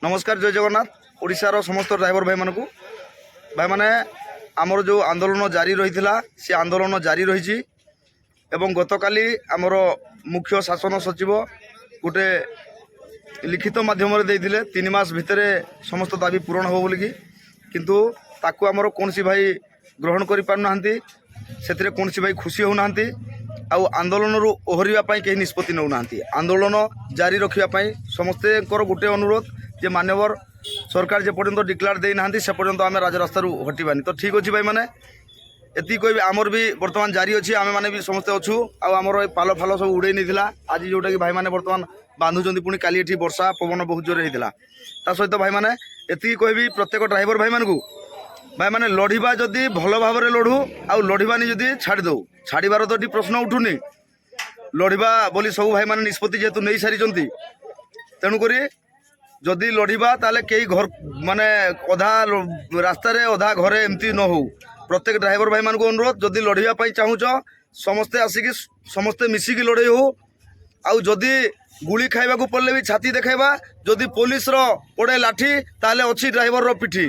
नमस्कार जय जगन्नाथ। ओडिशार समस्त ड्राइवर भाई मानू भाई माने आमर जो आंदोलन जारी रही से आंदोलन जारी रही गतकाली आमर मुख्य शासन सचिव गोटे लिखित माध्यम देते 3 मास भितर समस्त दाबी पूरण हो बोलिकी किंतु ताकू आमर कौन भाई ग्रहण कर पारना से कौन भाई खुशी होना आंदोलन ओहरवाई कहीं निष्पत्ति नौना आंदोलन जारी रखापी समस्ते गोटे अनुरोध जे मान्यवर सरकार जे पर्यंत डिक्लेयर देना से पर्यंत आम राजरास्त हटवानी तो ठीक अच्छे भाई मैंने एति कह आमर भी बर्तमान जारी अच्छी आम मैंने भी समस्ते अच्छू आमर पाल फाल सब उड़े नहीं आज जोटा कि भाई मैंने बर्तमान बांधुंट पुणी काली एठी वर्षा पवन बहुत जोर होता सहित भाई मैंने एति कहबी प्रत्येक ड्राइवर भाई मानू भाई मैंने लड़वा जदि भल भाव में लड़ू आउ लड़वानी जदि छाड़दे छाड़बार तो ये प्रश्न उठुनी लड़वा बोली सब भाई मैंने निष्पत्ति जेहेतु नहीं सारी तेणुक जदि लड़वा ताले कई घर माने अधा रास्तार अधा घरे एमती न हो प्रत्येक ड्राइवर भाई मान को अनुरोध जदि लड़ाई चाहूच समस्ते आसिक समस्ते मिसिकी लड़े हो आउ जदि गुली खाइबा को पड़े भी छाती देखाइबा जदि पुलिस रो पड़े लाठी ताले अच्छी ड्राइवर रो पिठी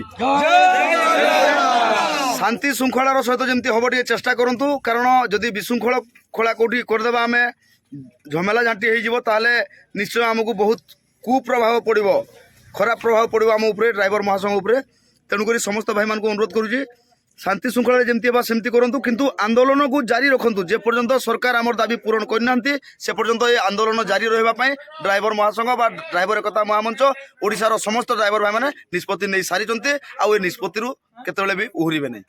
शांति श्रृंखलार सहित जमी हम टे चेष्टा करूँ कारण जदि विशृंखला कौटी करदेबा आम झमेला झांटी हो निश्चय आमको बहुत कुप्रभाव पड़ो खराब प्रभाव पड़ो आम उपरे ड्राइवर महासंघ उपरे तेणुक समस्त भाई मान को अनुरोध करुँगी शांति श्रृंखला जमी बा सेमती करूँ किंतु आंदोलन को जारी रखु जे पर्यंत सरकार आम दाबी पूरण करना से पर्यंत ये आंदोलन जारी रही ड्राइवर महासंघ बा ड्राइवर एकता महामंच ओडिशार समस्त ड्राइवर भाई मैंने निष्पत्ति नहीं सारी आउ निष्पत्ति केतबेले भी उहरिबे नहीं।